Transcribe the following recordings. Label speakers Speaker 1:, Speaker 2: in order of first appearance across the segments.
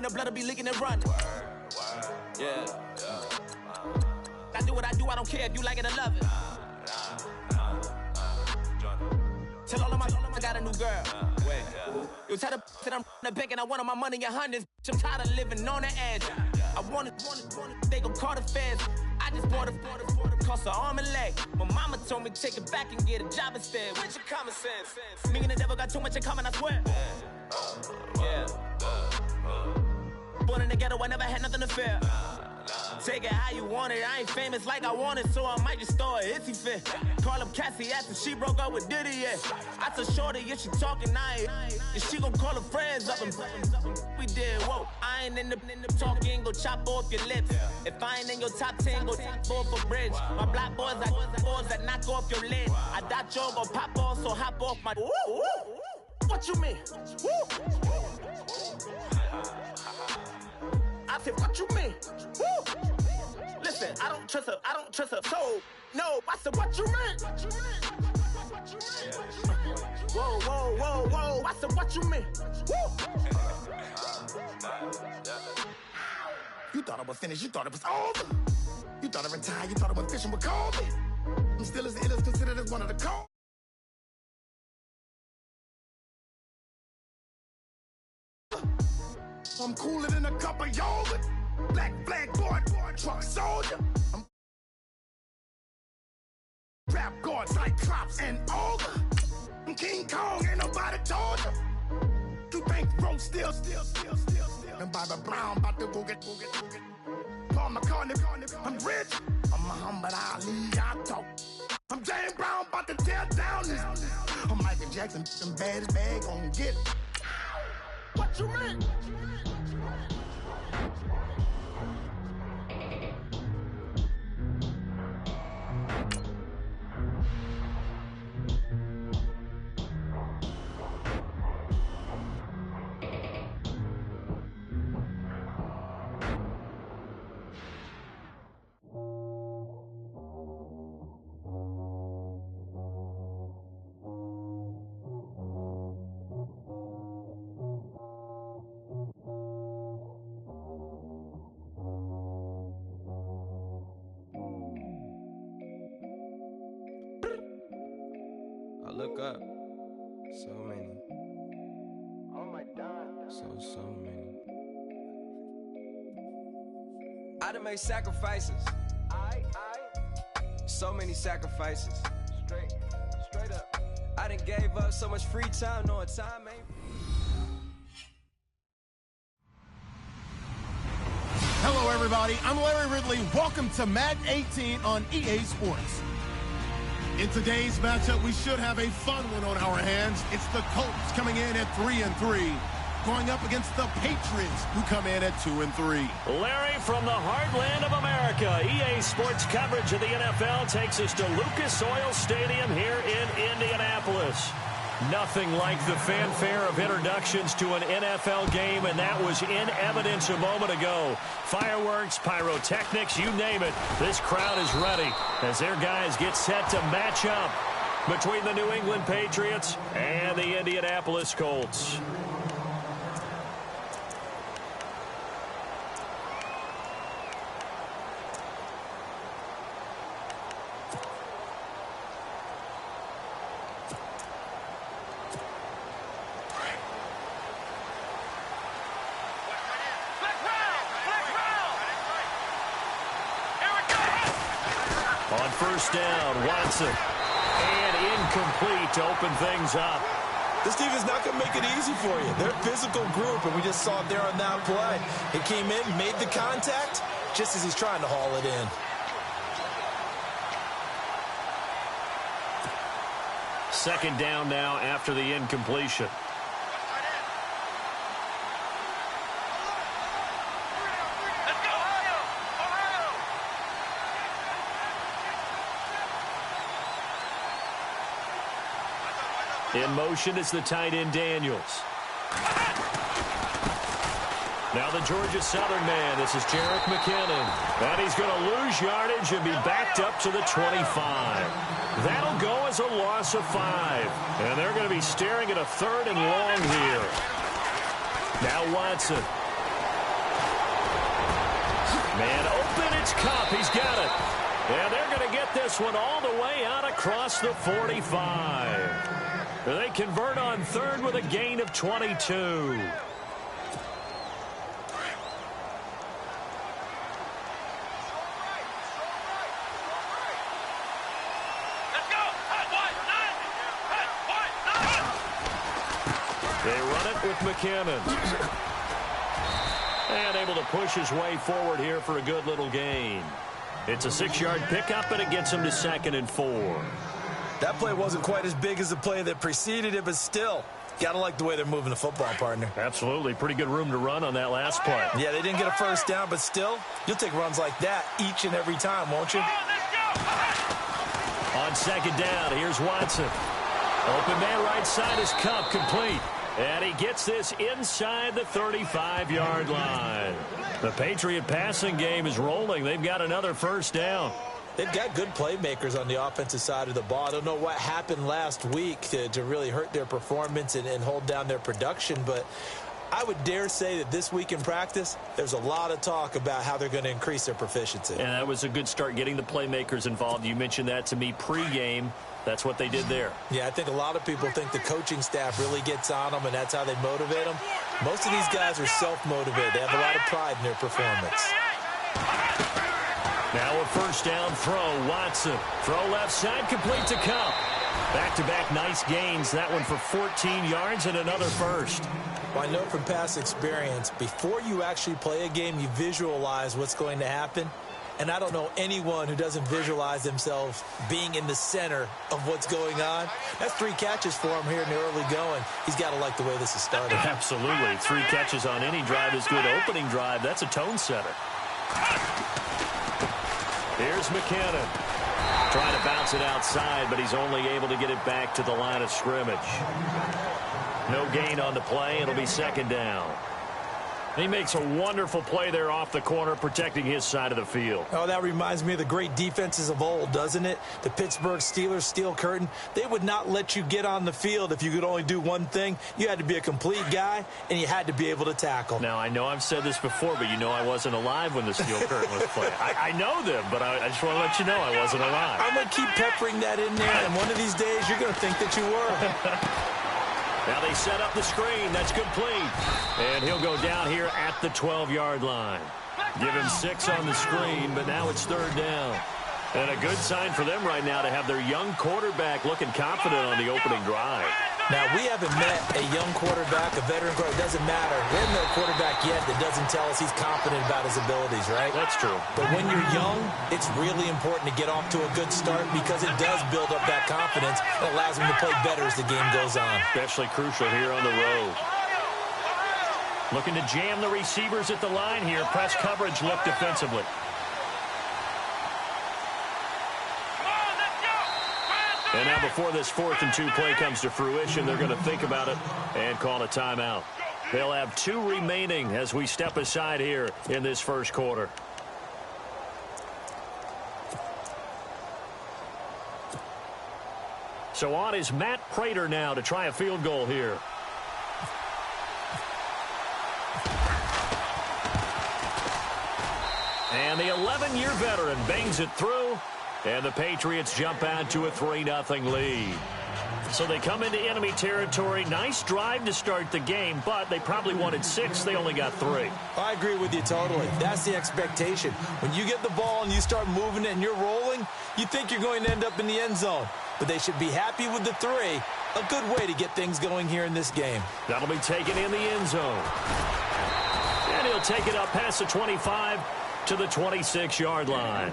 Speaker 1: the blood will be leaking and running. Yeah. I do what I do, I don't care if you like it or love it. Tell all of my I got a new girl. You tell the that I'm the bank and I want my money in hundreds. I'm tired of living on the edge. I want it, they gon' call the feds. I just bought a cost an arm and leg. My mama told me take it back and get a job instead. Where's your common sense? Me and the devil got too much in common, I swear. Yeah. Born in the ghetto, I never had nothing to fear. Take it how you want it. I ain't famous like I want it, so I might just throw a hissy fit. Call up Cassie after she broke up with Diddy, yeah. I told Shorty if she talking, and she gon' call her friends up and we did, whoa. I ain't in the talking, go chop off your lips. If I ain't in your top 10, go top 4 for bridge. My black boys like boys that knock off your lid. I thought y'all gon' pop off, so hop off my. What you mean? I said, what you mean? Listen, I don't trust her, so no. I said, what you mean? Whoa. I said, what you mean? You thought I was finished, you thought it was over. You thought I retired, you thought I went fishing with Kobe. I'm still as ill as considered as one of the cold. I'm cooler than a cup of yogurt. Black flag boy, truck soldier. I'm rap god, Cyclops and ogre. I'm King Kong, ain't nobody told you. You think Rose still. And Bobby Brown about to go get. Paul McCartney, I'm rich. I'm Muhammad Ali, I talk. I'm James Brown, about to tear down this. I'm Michael Jackson, them baddest bag gon' get it. What you mean?
Speaker 2: Look up. So many.
Speaker 1: Oh my God.
Speaker 2: So many. I done made sacrifices. So many sacrifices. Straight up. I done gave up so much free time, knowing time ain't.
Speaker 3: Hello, everybody. I'm Larry Ridley. Welcome to Madden 18 on EA Sports. In today's matchup, we should have a fun one on our hands. It's the Colts coming in at 3-3, going up against the Patriots, who come in at 2-3.
Speaker 4: Larry, from the heartland of America, EA Sports coverage of the NFL takes us to Lucas Oil Stadium here in Indianapolis. Nothing like the fanfare of introductions to an NFL game, and that was in evidence a moment ago. Fireworks, pyrotechnics, you name it. This crowd is ready as their guys get set to match up between the New England Patriots and the Indianapolis Colts. On first down, Watson. And incomplete to open things up.
Speaker 5: This defense not going to make it easy for you. They're a physical group, and we just saw it there on that play. He came in, made the contact, just as he's trying to haul it in.
Speaker 4: Second down now after the incompletion. In motion is the tight end Daniels. Now the Georgia Southern man. This is Jerick McKinnon. And he's going to lose yardage and be backed up to the 25. That'll go as a loss of 5. And they're going to be staring at a 3rd and long here. Now Watson. Man open, it's Cup. He's got it. And they're going to get this one all the way out across the 45. They convert on third with a gain of 22. They run it with McKinnon. And able to push his way forward here for a good little gain. It's a 6-yard pickup, and it gets him to 2nd and 4.
Speaker 5: That play wasn't quite as big as the play that preceded it, but still, got to like the way they're moving the football, partner.
Speaker 4: Absolutely. Pretty good room to run on that last play.
Speaker 5: Yeah, they didn't get a first down, but still, you'll take runs like that each and every time, won't you?
Speaker 4: On 2nd down, here's Watson. Open man right side is Cup, complete. And he gets this inside the 35-yard line. The Patriot passing game is rolling. They've got another first down.
Speaker 5: They've got good playmakers on the offensive side of the ball. I don't know what happened last week to really hurt their performance and hold down their production, but I would dare say that this week in practice, there's a lot of talk about how they're going to increase their proficiency.
Speaker 4: And that was a good start, getting the playmakers involved. You mentioned that to me pregame. That's what they did there.
Speaker 5: Yeah, I think a lot of people think the coaching staff really gets on them, and that's how they motivate them. Most of these guys are self-motivated. They have a lot of pride in their performance.
Speaker 4: Now a first down throw. Watson. Throw left side, complete to Cup. Back-to-back nice gains. That one for 14 yards and another first.
Speaker 5: Well, I know from past experience, before you actually play a game, you visualize what's going to happen. And I don't know anyone who doesn't visualize themselves being in the center of what's going on. That's 3 catches for him here in the early going. He's got to like the way this is started.
Speaker 4: Absolutely. 3 catches on any drive is good. Opening drive, that's a tone setter. Here's McKinnon. Trying to bounce it outside, but he's only able to get it back to the line of scrimmage. No gain on the play. It'll be 2nd down. He makes a wonderful play there off the corner, protecting his side of the field.
Speaker 5: Oh, that reminds me of the great defenses of old, doesn't it? The Pittsburgh Steelers, steel curtain. They would not let you get on the field if you could only do one thing. You had to be a complete guy, and you had to be able to tackle.
Speaker 4: Now, I know I've said this before, but you know I wasn't alive when the steel curtain was played. I know them, but I just want to let you know I wasn't alive.
Speaker 5: I'm going to keep peppering that in there, and one of these days you're going to think that you were.
Speaker 4: Now they set up the screen. That's complete. And he'll go down here at the 12-yard line. Give him 6 on the screen, but now it's 3rd down. And a good sign for them right now to have their young quarterback looking confident on the opening drive.
Speaker 5: Now, we haven't met a young quarterback, a veteran quarterback. It doesn't matter. We haven't met a quarterback yet that doesn't tell us he's confident about his abilities, right?
Speaker 4: That's true.
Speaker 5: But when you're young, it's really important to get off to a good start because it does build up that confidence and allows him to play better as the game goes on.
Speaker 4: Especially crucial here on the road. Looking to jam the receivers at the line here. Press coverage look defensively. And now before this 4th and 2 play comes to fruition, they're going to think about it and call a timeout. They'll have 2 remaining as we step aside here in this first quarter. So on is Matt Prater now to try a field goal here. And the 11-year veteran bangs it through. And the Patriots jump out to a 3-0 lead. So they come into enemy territory. Nice drive to start the game, but they probably wanted 6. They only got 3.
Speaker 5: I agree with you totally. That's the expectation. When you get the ball and you start moving it and you're rolling, you think you're going to end up in the end zone. But they should be happy with the 3. A good way to get things going here in this game.
Speaker 4: That'll be taken in the end zone. And he'll take it up past the 25 to the 26-yard line.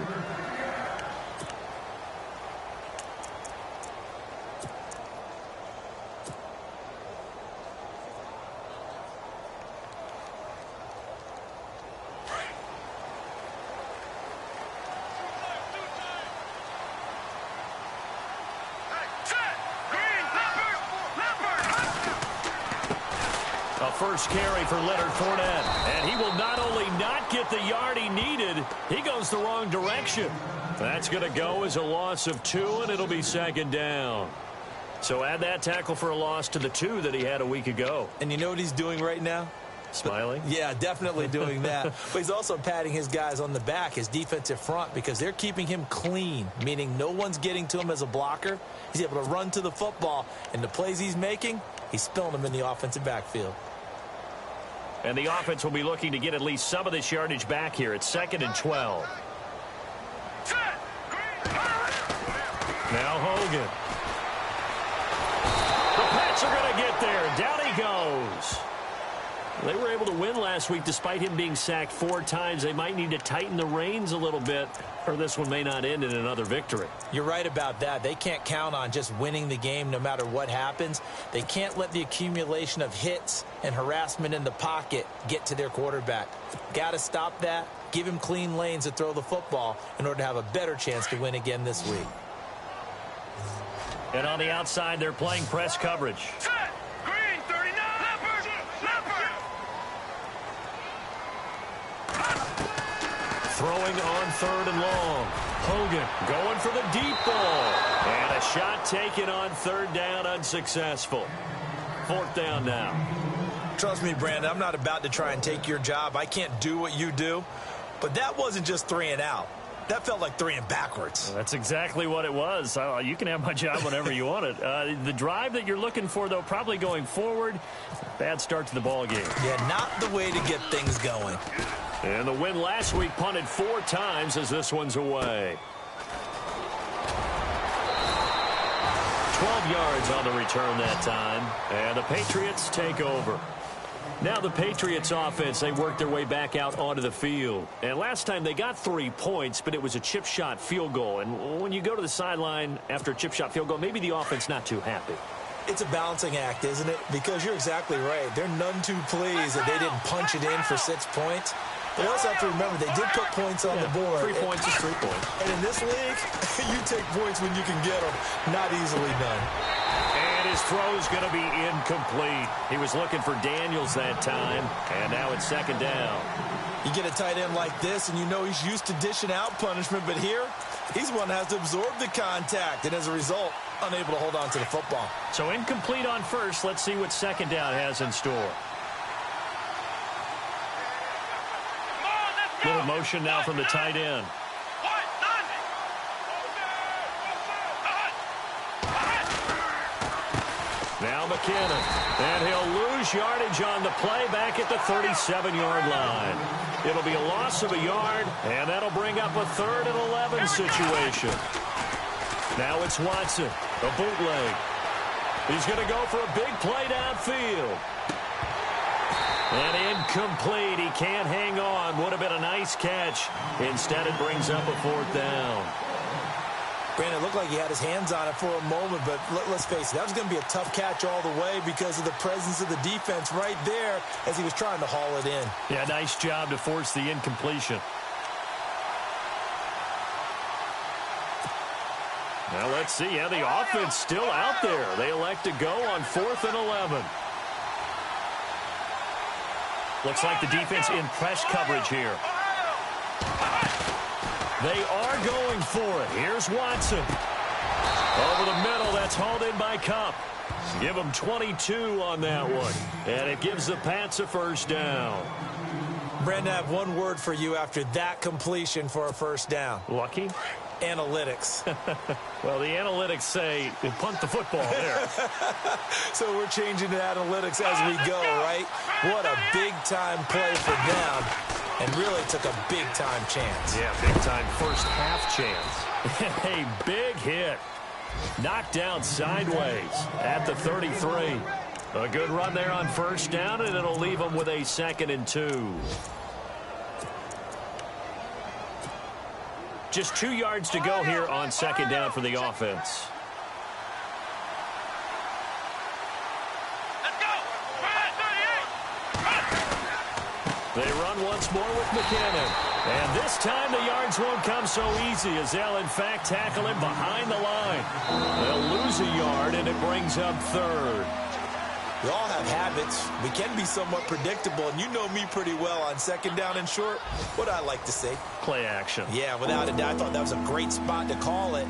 Speaker 4: First carry for Leonard Fournette. And he will not only not get the yard he needed, he goes the wrong direction. That's going to go as a loss of 2, and it'll be 2nd down. So add that tackle for a loss to the 2 that he had a week ago.
Speaker 5: And you know what he's doing right now?
Speaker 4: Smiling?
Speaker 5: Yeah, definitely doing that. But he's also patting his guys on the back, his defensive front, because they're keeping him clean, meaning no one's getting to him as a blocker. He's able to run to the football, and the plays he's making, he's spilling them in the offensive backfield.
Speaker 4: And the offense will be looking to get at least some of this yardage back here. It's 2nd and 12. Now Hogan. The Pats are going to get there. Down he goes. They were able to win last week despite him being sacked 4 times. They might need to tighten the reins a little bit, or this one may not end in another victory.
Speaker 5: You're right about that. They can't count on just winning the game no matter what happens. They can't let the accumulation of hits and harassment in the pocket get to their quarterback. Got to stop that. Give him clean lanes to throw the football in order to have a better chance to win again this week.
Speaker 4: And on the outside, they're playing press coverage.
Speaker 1: Green, 39.
Speaker 4: Throwing on 3rd and long. Hogan going for the deep ball. And a shot taken on 3rd down, unsuccessful. 4th down now.
Speaker 5: Trust me, Brandon, I'm not about to try and take your job. I can't do what you do. But that wasn't just 3 and out. That felt like 3 and backwards.
Speaker 4: Well, that's exactly what it was. You can have my job whenever you want it. The drive that you're looking for, though, probably going forward. Bad start to the ball game.
Speaker 5: Yeah, not the way to get things going.
Speaker 4: And the win last week punted 4 times as this one's away. 12 yards on the return that time. And the Patriots take over. Now the Patriots offense, they worked their way back out onto the field. And last time they got 3 points, but it was a chip shot field goal. And when you go to the sideline after a chip shot field goal, maybe the offense not too happy.
Speaker 5: It's a balancing act, isn't it? Because you're exactly right. They're none too pleased that they didn't punch it in for 6 points. They also have to remember they did put points on the board.
Speaker 4: 3 points is 3 points.
Speaker 5: And in this league, you take points when you can get them. Not easily done.
Speaker 4: And his throw's going to be incomplete. He was looking for Daniels that time, and now it's 2nd down.
Speaker 5: You get a tight end like this, and you know he's used to dishing out punishment, but here, he's one that has to absorb the contact, and as a result, unable to hold on to the football.
Speaker 4: So incomplete on first. Let's see what 2nd down has in store. Little motion now from the tight end. Now McKinnon. And he'll lose yardage on the play back at the 37-yard line. It'll be a loss of a yard, and that'll bring up a 3rd and 11 situation. Now it's Watson. A bootleg. He's going to go for a big play downfield. And incomplete. He can't hang on. Would have been a nice catch. Instead, it brings up a 4th down.
Speaker 5: Brandon, it looked like he had his hands on it for a moment, but let's face it, that was going to be a tough catch all the way because of the presence of the defense right there as he was trying to haul it in.
Speaker 4: Yeah, nice job to force the incompletion. Now let's see. Yeah, the offense still out there. They elect to go on 4th and 11. Looks like the defense in press coverage here. They are going for it. Here's Watson. Over the middle, that's hauled in by Kupp. Give them 22 on that one. And it gives the Pats a 1st down.
Speaker 5: Brandon, I have one word for you after that completion for a 1st down.
Speaker 4: Lucky?
Speaker 5: Analytics.
Speaker 4: Well, the analytics say punt the football there.
Speaker 5: So we're changing to analytics as we go, right? What a big-time play for them. And really took a big-time chance.
Speaker 4: Yeah, big-time first half chance. A big hit. Knocked down sideways at the 33. A good run there on 1st down, and it'll leave them with a 2nd and 2. Just 2 yards to go here on 2nd down for the offense. They run once more with McKinnon. And this time the yards won't come so easy as they'll, in fact, tackle him behind the line. They'll lose a yard, and it brings up 3rd.
Speaker 5: We all have habits. We can be somewhat predictable, and you know me pretty well on 2nd down and short. What I like to say?
Speaker 4: Play action.
Speaker 5: Yeah, without a doubt. I thought that was a great spot to call it.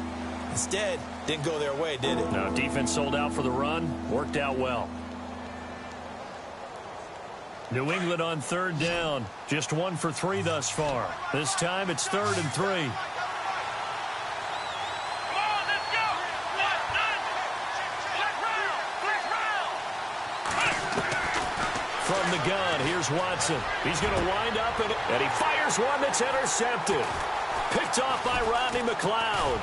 Speaker 5: Instead, didn't go their way, did it?
Speaker 4: No, defense sold out for the run. Worked out well. New England on third down. Just 1 for 3 thus far. This time it's 3rd and 3. From the gun, here's Watson. He's going to wind up, and he fires one that's intercepted. Picked off by Rodney McLeod.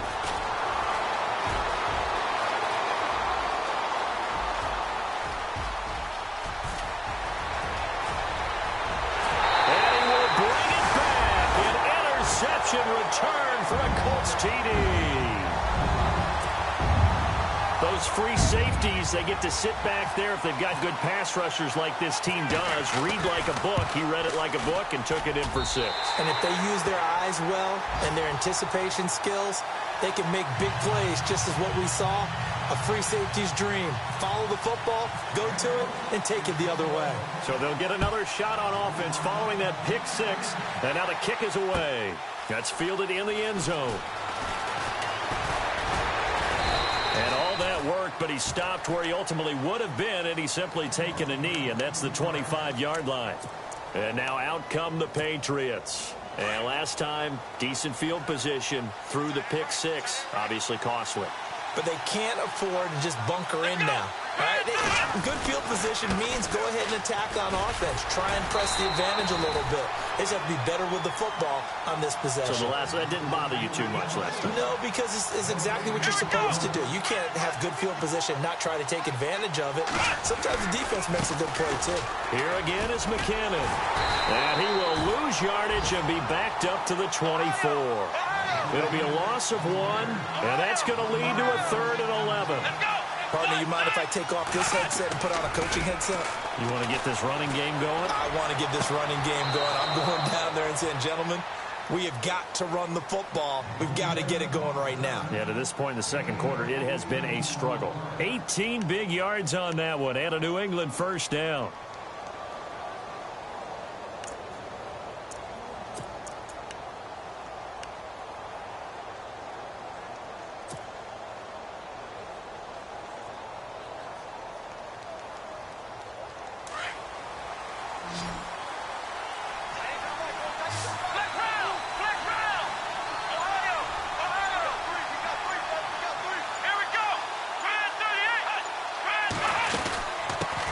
Speaker 4: And he will bring it back. An interception return for a Colts TD. Those free safeties, they get to sit back there if they've got good pass rushers like this team does. Read like a book. He read it like a book and took it in for 6.
Speaker 5: And if they use their eyes well and their anticipation skills, they can make big plays, just as what we saw. A free safety's dream. Follow the football, go to it, and take it the other way.
Speaker 4: So they'll get another shot on offense following that pick 6. And now the kick is away. That's fielded in the end zone. And all that worked, but he stopped where he ultimately would have been, and he's simply taken a knee, and that's the 25-yard line. And now out come the Patriots. And last time, decent field position through the pick 6, obviously costly.
Speaker 5: But they can't afford to just bunker in now. Right? Good field position means go ahead and attack on offense. Try and press the advantage a little bit. They just have to be better with the football on this possession.
Speaker 4: So that didn't bother you too much last time?
Speaker 5: No, because it's exactly what you're supposed to do. You can't have good field position and not try to take advantage of it. Sometimes the defense makes a good play, too.
Speaker 4: Here again is McKinnon. And he will lose yardage and be backed up to the 24. It'll be a loss of 1, and that's going to lead to a 3rd and 11.
Speaker 5: Partner, you mind if I take off this headset and put on a coaching headset?
Speaker 4: You want to get this running game going?
Speaker 5: I want to get this running game going. I'm going down there and saying, gentlemen, we have got to run the football. We've got to get it going right now.
Speaker 4: Yeah, to this point in the second quarter, it has been a struggle. 18 big yards on that one, and a New England first down.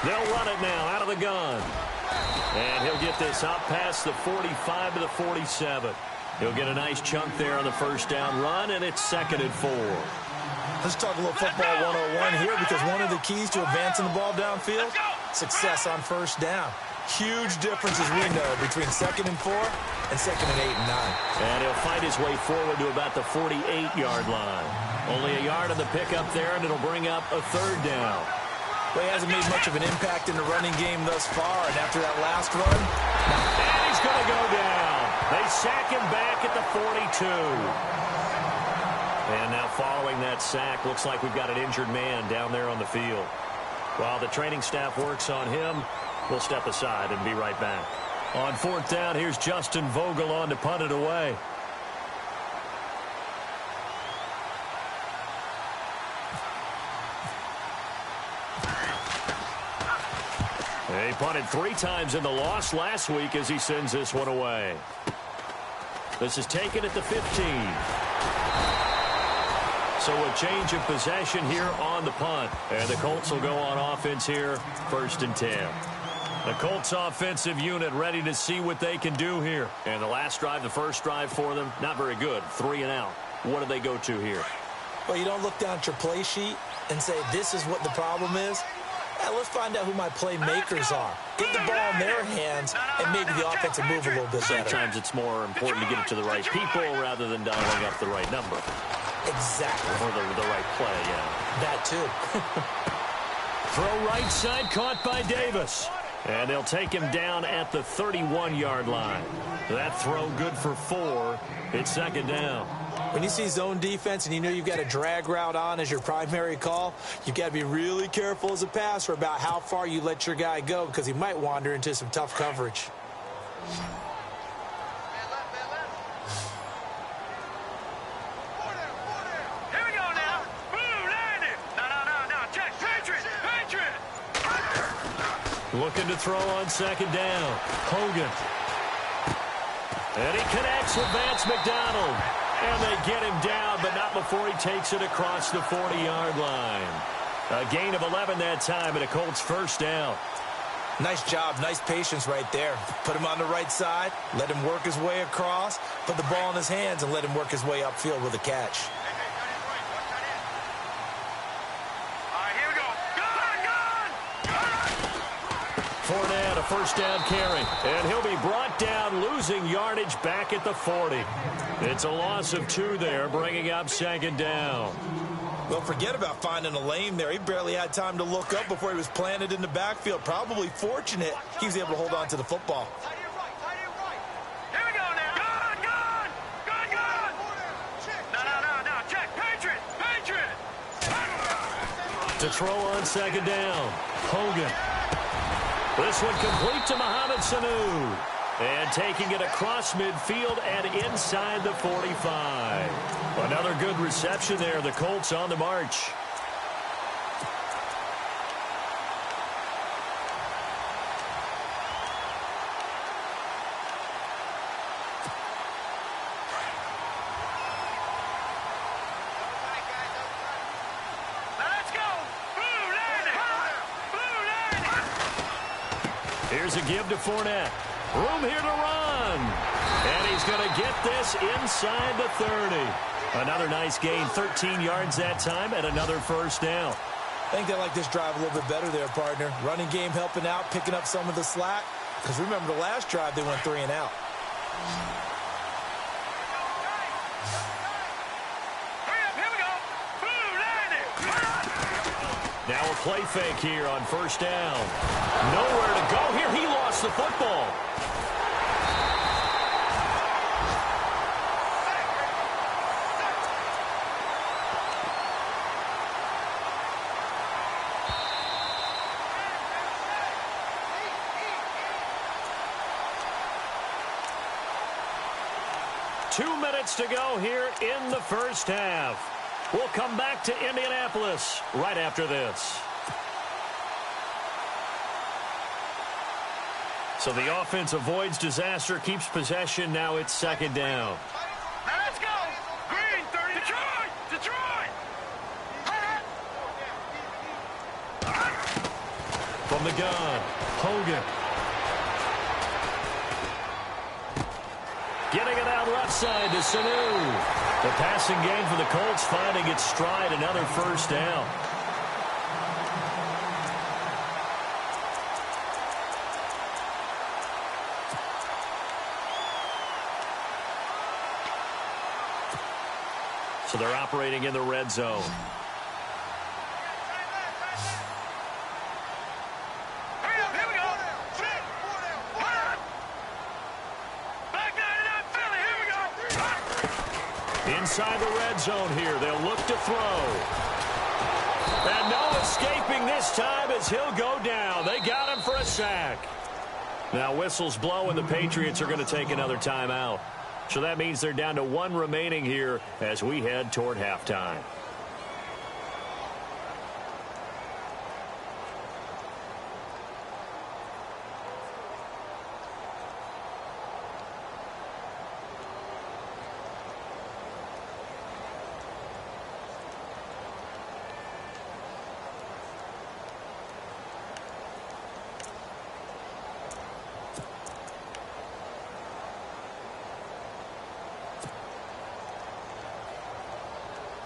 Speaker 4: They'll run it now out of the gun. And he'll get this up past the 45 to the 47. He'll get a nice chunk there on the first down run, and it's 2nd and 4.
Speaker 5: Let's talk a little football 101 here, because one of the keys to advancing the ball downfield, success on first down. Huge difference, as we know, between 2nd and 4 and 2nd and 8 and 9.
Speaker 4: And he'll fight his way forward to about the 48-yard line. Only a yard on the pickup there, and it'll bring up a 3rd down.
Speaker 5: Well, he hasn't made much of an impact in the running game thus far, and after that last run,
Speaker 4: and he's going to go down. They sack him back at the 42. And now following that sack, looks like we've got an injured man down there on the field. While the training staff works on him, we'll step aside and be right back. On 4th down, here's Justin Vogel on to punt it away. He punted 3 times in the loss last week as he sends this one away. This is taken at the 15. So a change of possession here on the punt. And the Colts will go on offense here, 1st and 10. The Colts offensive unit ready to see what they can do here. And the last drive, the first drive for them, not very good. 3 and out. What do they go to here?
Speaker 5: Well, you don't look down at your play sheet and say, this is what the problem is. Let's find out who my playmakers are. Get the ball in their hands, and maybe the offense will move a little bit better.
Speaker 4: Sometimes it's more important to get it to the right people rather than dialing up the right number.
Speaker 5: Exactly.
Speaker 4: Or the right play, yeah.
Speaker 5: That too.
Speaker 4: Throw right side, caught by Davis. And they'll take him down at the 31-yard line. That throw good for 4. It's 2nd down.
Speaker 5: When you see zone defense and you know you've got a drag route on as your primary call, you've got to be really careful as a passer about how far you let your guy go, because he might wander into some tough coverage.
Speaker 6: Here we go now. Boom, landed. No, check. Patriot.
Speaker 4: Looking to throw on second down. Hogan. And he connects with Vance McDonald. And they get him down, but not before he takes it across the 40-yard line. A gain of 11 that time, and a Colts first down.
Speaker 5: Nice job, nice patience right there. Put him on the right side, let him work his way across, put the ball in his hands, and let him work his way upfield with a catch.
Speaker 4: Fournette, a first down carry, and he'll be brought down, losing yardage back at the 40. It's a loss of 2 there, bringing up second down.
Speaker 5: Well, forget about finding a lane there. He barely had time to look up before he was planted in the backfield. Probably fortunate he was able to hold on to the football.
Speaker 6: Here we go now. Gun. No. Check. Patriot.
Speaker 4: To throw on second down. Hogan. This one complete to Mohamed Sanu. And taking it across midfield and inside the 45. Another good reception there. The Colts on the march.
Speaker 6: Let's go. Blue landing.
Speaker 4: Here's a give to Fournette. Room here to run. And he's going to get this inside the 30. Another nice gain, 13 yards that time, and another first down.
Speaker 5: I think they like this drive a little bit better there, partner. Running game helping out, picking up some of the slack. Because remember the last drive, they went 3 and out.
Speaker 6: Here we go. Blue landing.
Speaker 4: Now a play fake here on first down. Nowhere to go here. He lost the football. Two minutes to go here in the first half. We'll come back to Indianapolis right after this. So the offense avoids disaster, keeps possession. Now it's second down.
Speaker 6: Now let's go. Green 30. Detroit.
Speaker 4: From the gun, Hogan. Getting it out left side to Sanu. The passing game for the Colts finding its stride, another first down. So they're operating in the red zone.
Speaker 6: Here we go. Back 99 Philly. Here we go.
Speaker 4: Inside the red zone here, they'll look to throw. And no escaping this time as he'll go down. They got him for a sack. Now whistles blow and the Patriots are going to take another timeout. So that means they're down to 1 remaining here as we head toward halftime.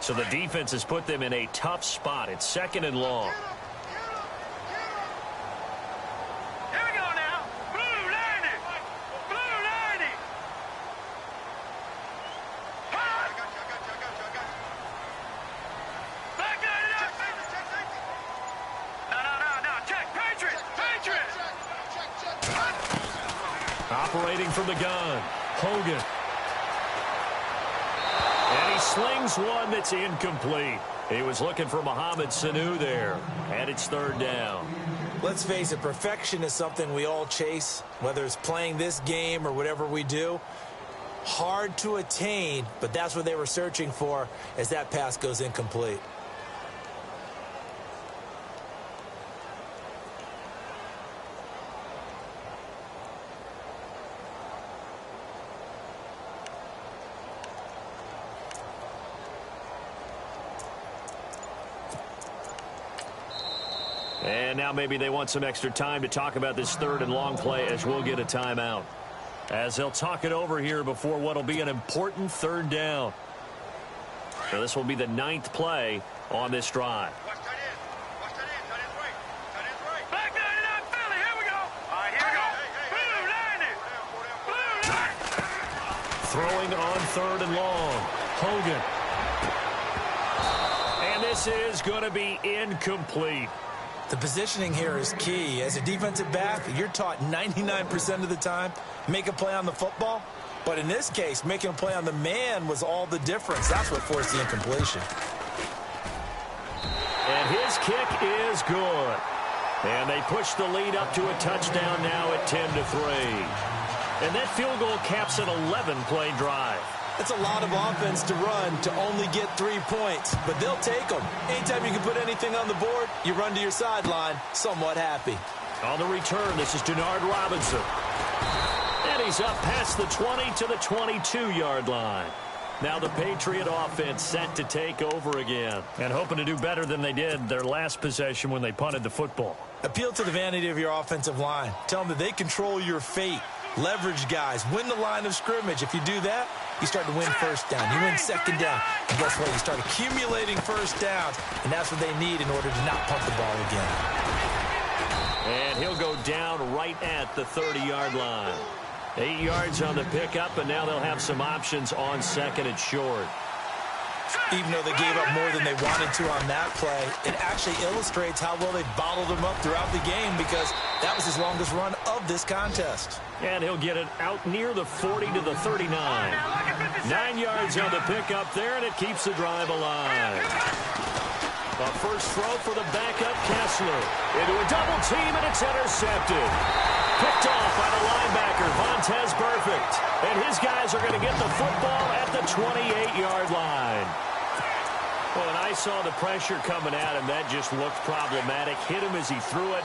Speaker 4: So the defense has put them in a tough spot. It's second and long.
Speaker 6: Here we go now. Blue landing. Back 99. No. Check. Patriot.
Speaker 4: Operating from the gun, Hogan. And he slings one that's incomplete. He was looking for Mohamed Sanu there. And it's third down.
Speaker 5: Let's face it, perfection is something we all chase, whether it's playing this game or whatever we do. Hard to attain, but that's what they were searching for as that pass goes incomplete.
Speaker 4: And now maybe they want some extra time to talk about this third and long play as we'll get a timeout. As they'll talk it over here before what will be an important third down. So this will be the 9th play on this drive. Throwing on third and long. Hogan. And this is going to be incomplete.
Speaker 5: The positioning here is key. As a defensive back, you're taught 99% of the time, make a play on the football. But in this case, making a play on the man was all the difference. That's what forced the incompletion.
Speaker 4: And his kick is good. And they push the lead up to a touchdown now at 10-3. And that field goal caps an 11-play drive.
Speaker 5: It's a lot of offense to run to only get 3 points, but they'll take them. Anytime you can put anything on the board, you run to your sideline somewhat happy.
Speaker 4: On the return, this is Denard Robinson. And he's up past the 20 to the 22-yard line. Now the Patriot offense set to take over again and hoping to do better than they did their last possession when they punted the football.
Speaker 5: Appeal to the vanity of your offensive line. Tell them that they control your fate. Leverage guys. Win the line of scrimmage. If you do that, you start to win first down. You win second down. And guess what? You start accumulating first downs, and that's what they need in order to not punt the ball again.
Speaker 4: And he'll go down right at the 30-yard line. 8 yards on the pickup, and now they'll have some options on second and short.
Speaker 5: Even though they gave up more than they wanted to on that play, it actually illustrates how well they bottled them up throughout the game because that was his longest run of this contest.
Speaker 4: And he'll get it out near the 40 to the 39. 9 yards on the pickup there, and it keeps the drive alive. A first throw for the backup Kessler. Into a double team, and it's intercepted. Picked off by the linebacker, Vontaze Burfict. And his guys are going to get the football at the 28-yard line. Well, and I saw the pressure coming at him. That just looked problematic. Hit him as he threw it,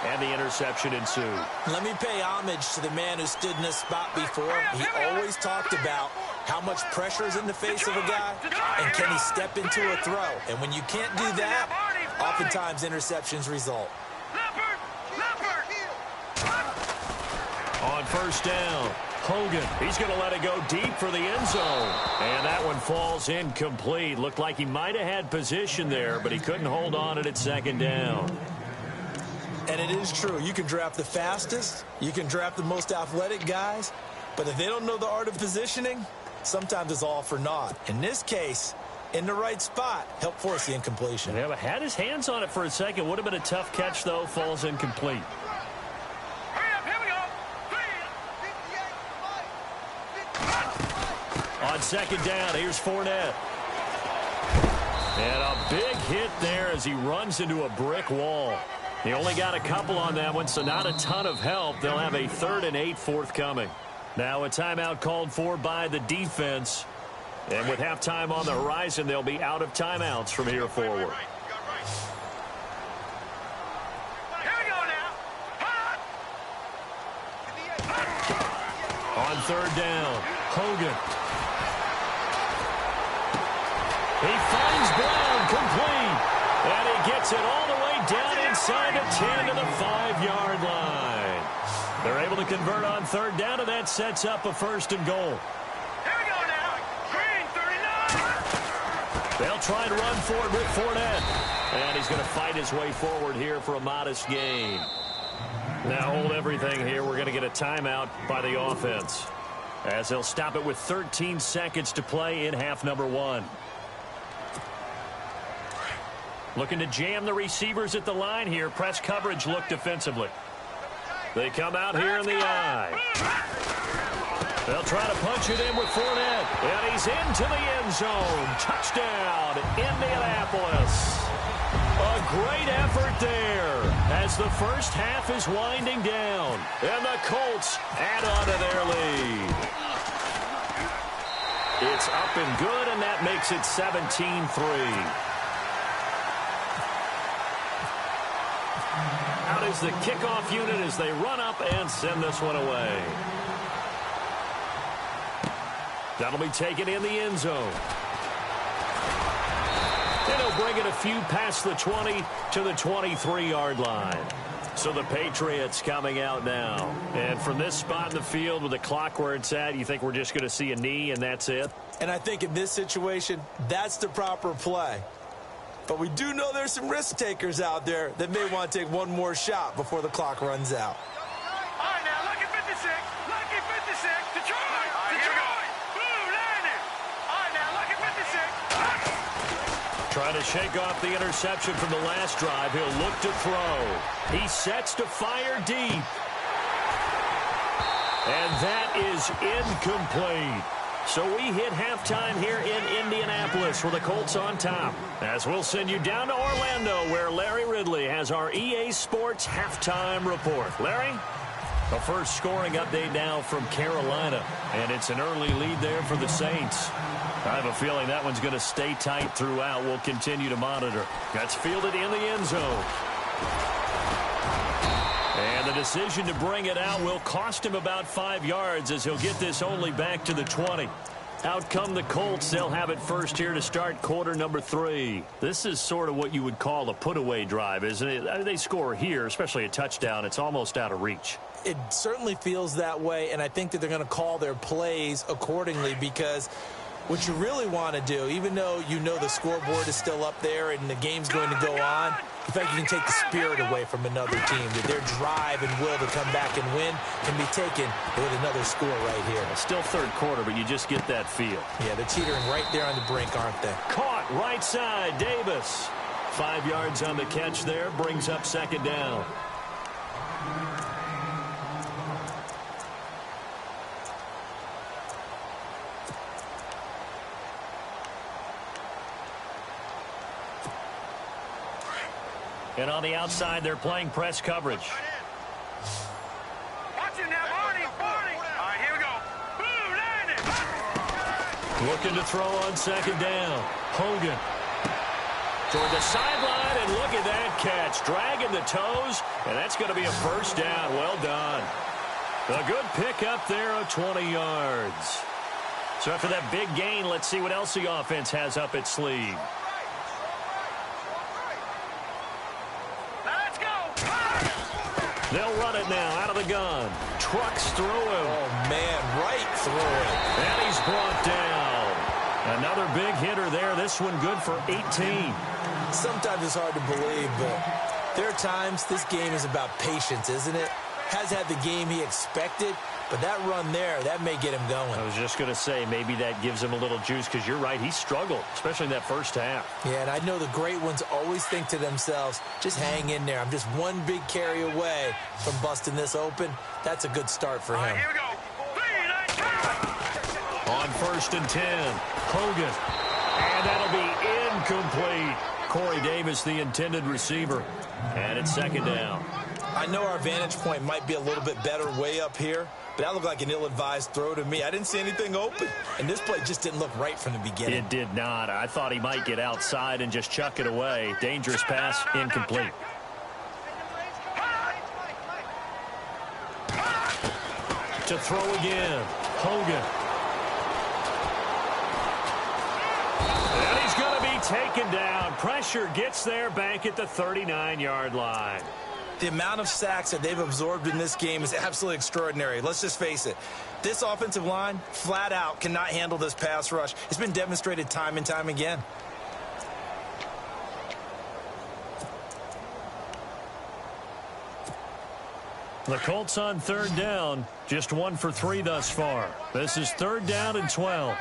Speaker 4: and the interception ensued.
Speaker 5: Let me pay homage to the man who stood in this spot before. He always talked about how much pressure is in the face of a guy, and can he step into a throw. And when you can't do that, oftentimes interceptions result.
Speaker 4: On first down, Hogan. He's going to let it go deep for the end zone. And that one falls incomplete. Looked like he might have had position there, but he couldn't hold on at second down.
Speaker 5: And it is true. You can draft the fastest. You can draft the most athletic guys. But if they don't know the art of positioning, sometimes it's all for naught. In this case, in the right spot, helped force the incompletion.
Speaker 4: Yeah, but had his hands on it for a second. Would have been a tough catch, though. Falls incomplete. On second down, here's Fournette. And a big hit there as he runs into a brick wall. He only got a couple on that one, so not a ton of help. They'll have a 3rd and 8 forthcoming. Now a timeout called for by the defense. And with halftime on the horizon, they'll be out of timeouts from here forward. On third down, Hogan. He finds Brown complete. And he gets it all the way down inside the 10 to the 5-yard line. They're able to convert on third down, and that sets up a 1st and goal.
Speaker 6: Here we go now. Green 39.
Speaker 4: They'll try and run forward with Fournette. And he's going to fight his way forward here for a modest gain. Now hold everything here. We're going to get a timeout by the offense, as they'll stop it with 13 seconds to play in half number 1. Looking to jam the receivers at the line here. Press coverage look defensively. They come out here in the eye. They'll try to punch it in with Fournette. And he's into the end zone. Touchdown, Indianapolis. A great effort there as the first half is winding down. And the Colts add on to their lead. It's up and good, and that makes it 17-3. Out is the kickoff unit as they run up and send this one away. That'll be taken in the end zone. And he'll bring it a few past the 20 to the 23-yard line. So the Patriots coming out now. And from this spot in the field with the clock where it's at, you think we're just going to see a knee and that's it?
Speaker 5: And I think in this situation, that's the proper play. But we do know there's some risk takers out there that may want to take one more shot before the clock runs out.
Speaker 6: All right, now, lucky 56. Lucky 56. Detroit. Detroit. Boom, landed. All right, now, lucky 56.
Speaker 4: Trying to shake off the interception from the last drive. He'll look to throw. He sets to fire deep. And that is incomplete. So we hit halftime here in Indianapolis with the Colts on top. As we'll send you down to Orlando where Larry Ridley has our EA Sports halftime report. Larry? The first scoring update now from Carolina. And it's an early lead there for the Saints. I have a feeling that one's going to stay tight throughout. We'll continue to monitor. That's fielded in the end zone. And the decision to bring it out will cost him about 5 yards as he'll get this only back to the 20. Out come the Colts. They'll have it first here to start quarter number 3. This is sort of what you would call a put-away drive, isn't it? They score here, especially a touchdown. It's almost out of reach.
Speaker 5: It certainly feels that way, and I think that they're going to call their plays accordingly because what you really want to do, even though you know the scoreboard is still up there and the game's going to go on, in fact, you can take the spirit away from another team. That their drive and will to come back and win can be taken with another score right here.
Speaker 4: Still third quarter, but you just get that feel.
Speaker 5: Yeah, they're teetering right there on the brink, aren't they?
Speaker 4: Caught right side, Davis. 5 yards on the catch there, brings up second down. And on the outside, they're playing press coverage.
Speaker 6: Watch it now, Barney. Barney. All right, here we go. Boom, landed.
Speaker 4: Looking to throw on second down. Hogan. Toward the sideline, and look at that catch. Dragging the toes, and that's going to be a first down. Well done. A good pick up there of 20 yards. So after that big gain, let's see what else the offense has up its sleeve. They'll run it now out of the gun. Trucks through him.
Speaker 5: Oh, man, right through it.
Speaker 4: And he's brought down. Another big hitter there. This one good for 18.
Speaker 5: Sometimes it's hard to believe, but there are times this game is about patience, isn't it? Has had the game he expected, but that run there, that may get him going.
Speaker 4: I was just going to say, maybe that gives him a little juice because you're right, he struggled, especially in that first half.
Speaker 5: Yeah, and I know the great ones always think to themselves, just hang in there. I'm just one big carry away from busting this open. That's a good start for him.
Speaker 6: All right, here we go. 3, 9, 2.
Speaker 4: On first and 10, Hogan. And that'll be incomplete. Corey Davis, the intended receiver. And it's second down.
Speaker 5: I know our vantage point might be a little bit better way up here, but that looked like an ill-advised throw to me. I didn't see anything open, and this play just didn't look right from the beginning.
Speaker 4: It did not. I thought he might get outside and just chuck it away. Dangerous pass, incomplete. To throw again, Hogan. And he's going to be taken down. Pressure gets there back at the 39-yard line.
Speaker 5: The amount of sacks that they've absorbed in this game is absolutely extraordinary. Let's just face it. This offensive line, flat out, cannot handle this pass rush. It's been demonstrated time and time again.
Speaker 4: The Colts on third down, just 1 for 3 thus far. This is third down and 12.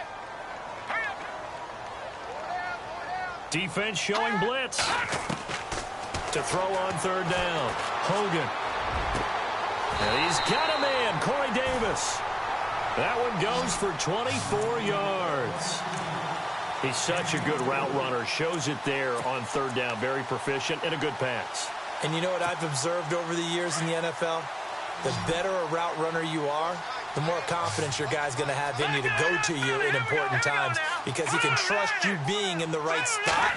Speaker 4: Defense showing blitz. To throw on third down, Hogan. And he's got a man, Corey Davis. That one goes for 24 yards. He's such a good route runner. Shows it there on third down. Very proficient and a good pass.
Speaker 5: And you know what I've observed over the years in the NFL? The better a route runner you are, the more confidence your guy's going to have in you to go to you in important times because he can trust you being in the right spot,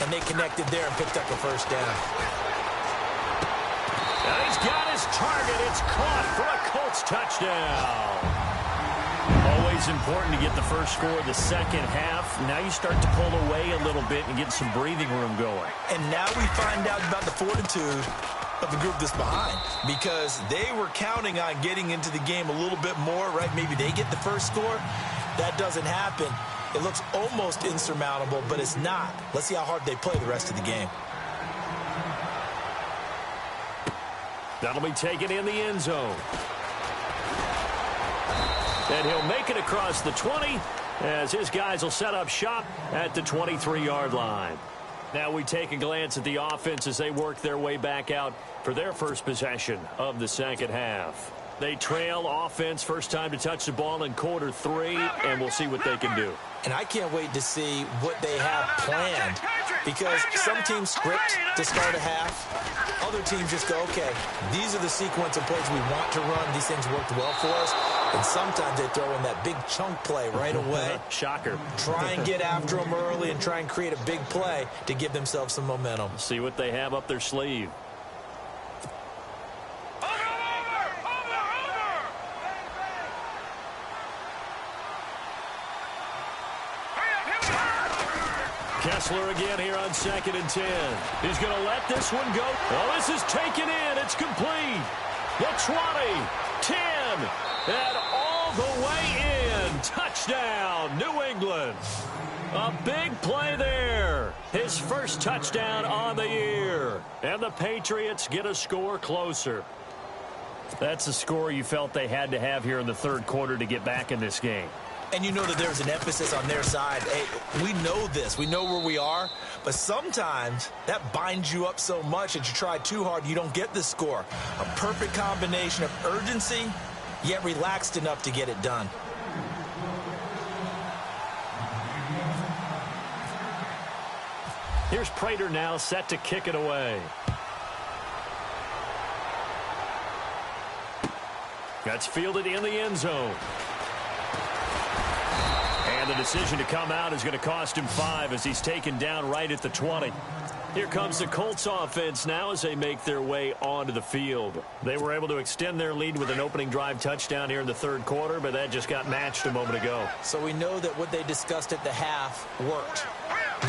Speaker 5: and they connected there and picked up a first down.
Speaker 4: And he's got his target. It's caught for a Colts touchdown. Always important to get the first score of the second half. Now you start to pull away a little bit and get some breathing room going.
Speaker 5: And now we find out about the fortitude of the group that's behind, because they were counting on getting into the game a little bit more, right? Maybe they get the first score. That doesn't happen. It looks almost insurmountable, but it's not. Let's see how hard they play the rest of the game.
Speaker 4: That'll be taken in the end zone. And he'll make it across the 20 as his guys will set up shop at the 23-yard line. Now we take a glance at the offense as they work their way back out for their first possession of the second half. They trail offense, first time to touch the ball in quarter 3, and we'll see what they can do.
Speaker 5: And I can't wait to see what they have planned, because some teams script to start a half. Other teams just go, okay, these are the sequence of plays we want to run. These things worked well for us. And sometimes they throw in that big chunk play right away.
Speaker 4: Shocker.
Speaker 5: Try and get after them early and try and create a big play to give themselves some momentum.
Speaker 4: See what they have up their sleeve. Kessler again here on 2nd and 10. He's going to let this one go. Oh, this is taken in. It's complete. The 20, 10, and all the way in. Touchdown, New England. A big play there. His first touchdown on the year. And the Patriots get a score closer. That's the score you felt they had to have here in the third quarter to get back in this game.
Speaker 5: And you know that there's an emphasis on their side. Hey, we know this. We know where we are. But sometimes that binds you up so much that you try too hard, you don't get the score. A perfect combination of urgency, yet relaxed enough to get it done.
Speaker 4: Here's Prater now set to kick it away. That's fielded in the end zone. And the decision to come out is going to cost him 5 as he's taken down right at the 20. Here comes the Colts offense now as they make their way onto the field. They were able to extend their lead with an opening drive touchdown here in the third quarter, but that just got matched a moment ago.
Speaker 5: So we know that what they discussed at the half worked.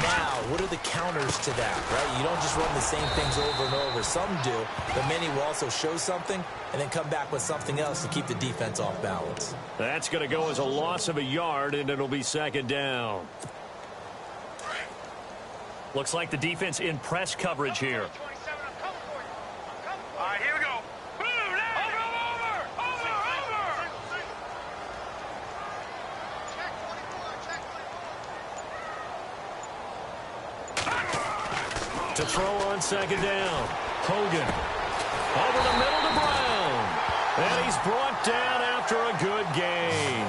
Speaker 5: Now, what are the counters to that, right? You don't just run the same things over and over. Some do, but many will also show something and then come back with something else to keep the defense off balance.
Speaker 4: That's going to go as a loss of a yard, and it'll be 2nd down. Looks like the defense in press coverage here.
Speaker 6: All right, here we go. Boom,
Speaker 4: To throw on 2nd down. Hogan over the middle to Brown. And he's brought down after a good gain.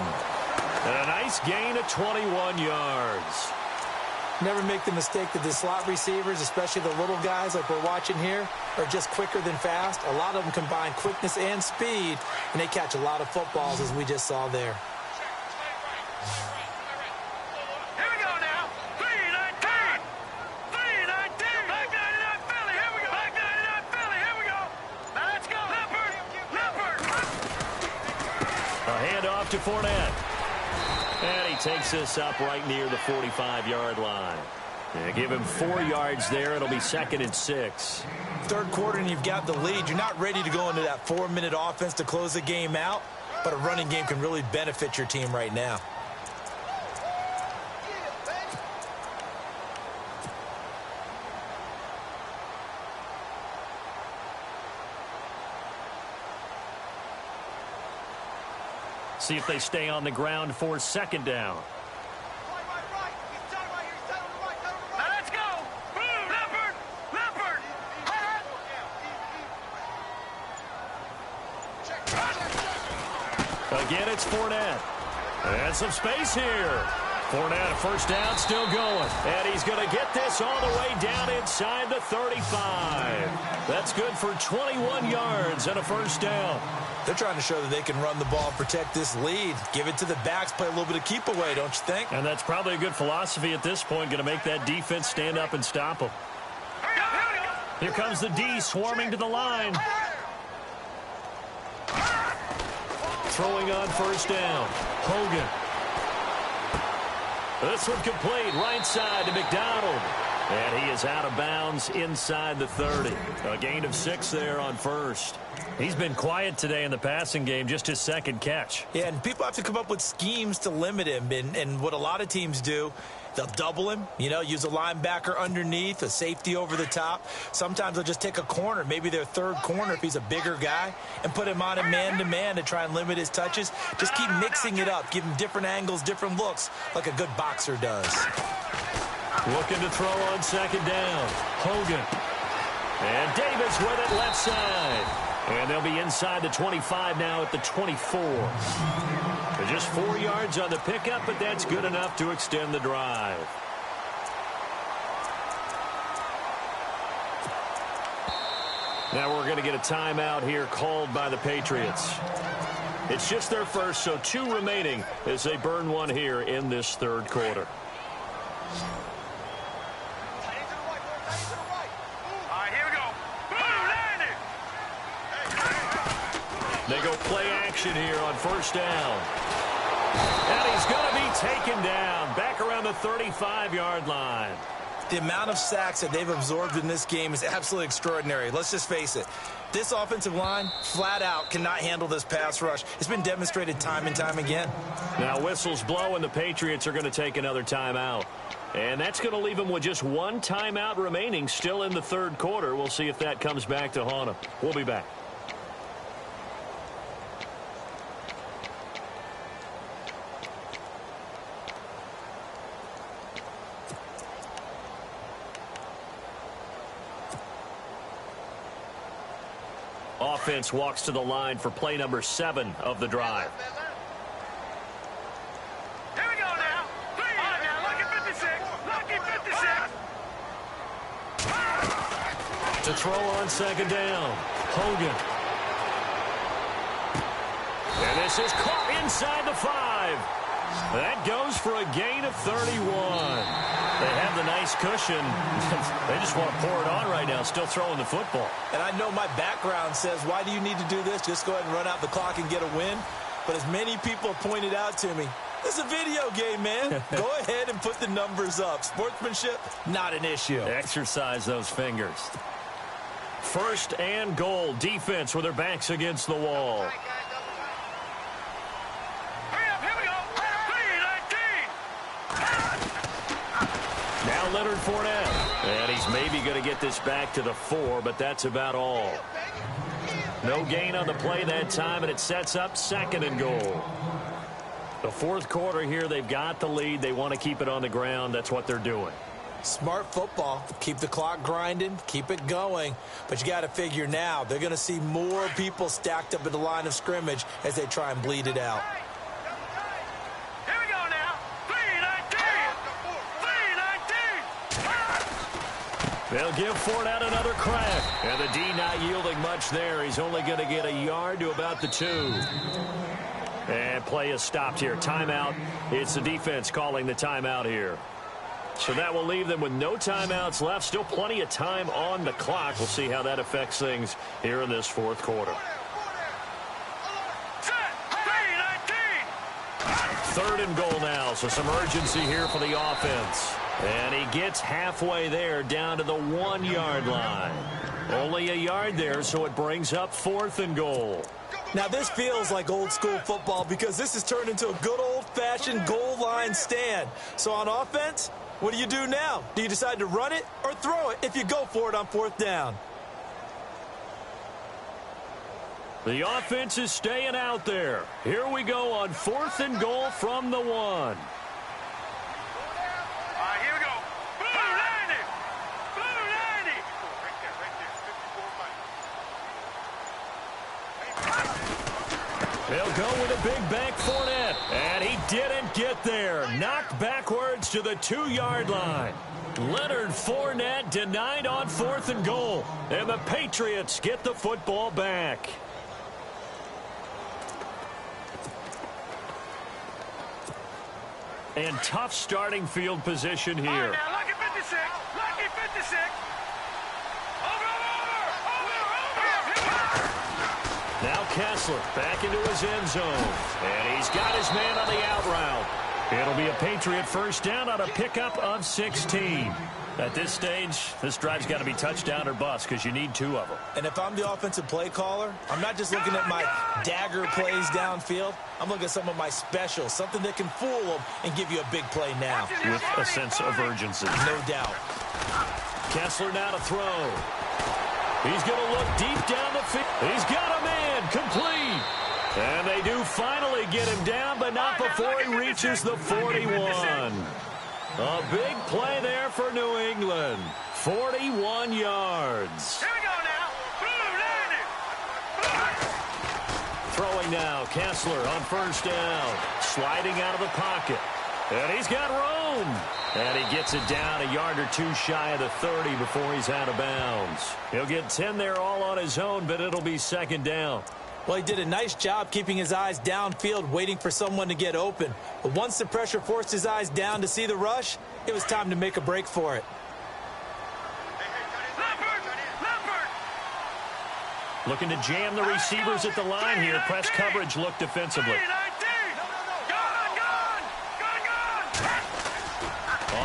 Speaker 4: And a nice gain of 21 yards.
Speaker 5: Never make the mistake that the slot receivers, especially the little guys like we're watching here, are just quicker than fast. A lot of them combine quickness and speed, and they catch a lot of footballs, as we just saw there.
Speaker 6: Here we go now. 3-19. 3-19. Back 99 Philly. Here we go. Back 99 Philly. Here we go. Now let's go. Leopard.
Speaker 4: A handoff to Fournette. And he takes this up right near the 45-yard line. And give him 4 yards there. It'll be 2nd and 6.
Speaker 5: Third quarter and you've got the lead. You're not ready to go into that 4-minute offense to close the game out, but a running game can really benefit your team right now.
Speaker 4: See if they stay on the ground for 2nd down.
Speaker 6: Now let's go. Boom, Leopard.
Speaker 4: Again, it's Fournette. And some space here. Fournette, a first down, still going. And he's going to get this all the way down inside the 35. That's good for 21 yards and a first down.
Speaker 5: They're trying to show that they can run the ball, protect this lead. Give it to the backs, play a little bit of keep away, don't you think?
Speaker 4: And that's probably a good philosophy at this point, going to make that defense stand up and stop them. Here comes the D swarming to the line. throwing on first down. Hogan. This one complete right side to McDonald. And he is out of bounds inside the 30. A gain of 6 there on first. He's been quiet today in the passing game, just his second catch.
Speaker 5: Yeah, and people have to come up with schemes to limit him. And what a lot of teams do, they'll double him, use a linebacker underneath, a safety over the top. Sometimes they'll just take a corner, maybe their third corner if he's a bigger guy, and put him on a man-to-man to try and limit his touches. Just keep mixing it up, give him different angles, different looks, like a good boxer does.
Speaker 4: Looking to throw on second down. Hogan. And Davis with it left side. And they'll be inside the 25 now at the 24. They're just 4 yards on the pickup, but that's good enough to extend the drive. Now we're going to get a timeout here called by the Patriots. It's just their first, so 2 remaining as they burn one here in this third quarter. They go play action here on first down. And he's going to be taken down back around the 35-yard line.
Speaker 5: The amount of sacks that they've absorbed in this game is absolutely extraordinary. Let's just face it. This offensive line, flat out, cannot handle this pass rush. It's been demonstrated time and time again.
Speaker 4: Now whistles blow, and the Patriots are going to take another timeout. And that's going to leave them with just 1 timeout remaining still in the third quarter. We'll see if that comes back to haunt them. We'll be back. Offense walks to the line for play number 7 of the drive.
Speaker 6: Here we go now. Now, lucky 56. Lucky 56.
Speaker 4: To throw on second down. Hogan. And this is caught inside the 5. That goes for a gain of 31. They have the nice cushion. They just want to pour it on right now, still throwing the football.
Speaker 5: And I know my background says, why do you need to do this? Just go ahead and run out the clock and get a win. But as many people have pointed out to me, it's a video game, man. Go ahead and put the numbers up. Sportsmanship, not an issue.
Speaker 4: Exercise those fingers. First and goal. Defense with their backs against the wall. Now Leonard Fournette. And he's maybe going to get this back to the 4, but that's about all. No gain on the play that time, and it sets up second and goal. The fourth quarter here, they've got the lead. They want to keep it on the ground. That's what they're doing.
Speaker 5: Smart football. Keep the clock grinding. Keep it going. But you got to figure now, they're going to see more people stacked up at the line of scrimmage as they try and bleed it out.
Speaker 4: They'll give Fournette another crack. And the D not yielding much there. He's only going to get a yard to about the 2. And play is stopped here. Timeout. It's the defense calling the timeout here. So that will leave them with no timeouts left. Still plenty of time on the clock. We'll see how that affects things here in this fourth quarter. Third and goal now, so some urgency here for the offense. And he gets halfway there down to the 1-yard line. Only a yard there, so it brings up 4th and goal.
Speaker 5: Now this feels like old school football because this has turned into a good old-fashioned goal line stand. So on offense, what do you do now? Do you decide to run it or throw it if you go for it on 4th down?
Speaker 4: The offense is staying out there. Here we go on 4th and goal from the 1.
Speaker 6: Here we go. Blue 90. Blue 90.
Speaker 4: They'll go with a big bank Fournette. And he didn't get there. Knocked backwards to the 2-yard line. Leonard Fournette denied on 4th and goal. And the Patriots get the football back. And tough starting field position here.
Speaker 6: Now, lucky 56. Lucky 56. Over.
Speaker 4: Now Kessler back into his end zone. And he's got his man on the out route. It'll be a Patriot first down on a pickup of 16. At this stage, this drive's got to be touchdown or bust because you need 2 of them.
Speaker 5: And if I'm the offensive play caller, I'm not just looking at my dagger plays downfield. I'm looking at some of my specials, something that can fool them and give you a big play now.
Speaker 4: With a sense of urgency.
Speaker 5: No doubt.
Speaker 4: Kessler now to throw. He's going to look deep down the field. He's got a man complete. And they do finally get him down, but not before he reaches the 41. A big play there for New England. 41 yards.
Speaker 6: Here we go now.
Speaker 4: Throwing now, Kessler on first down. Sliding out of the pocket. And he's got room. And he gets it down a yard or 2 shy of the 30 before he's out of bounds. He'll get 10 there all on his own, but it'll be second down.
Speaker 5: Well, he did a nice job keeping his eyes downfield, waiting for someone to get open. But once the pressure forced his eyes down to see the rush, it was time to make a break for it.
Speaker 4: Looking to jam the receivers at the line here. Press coverage look defensively.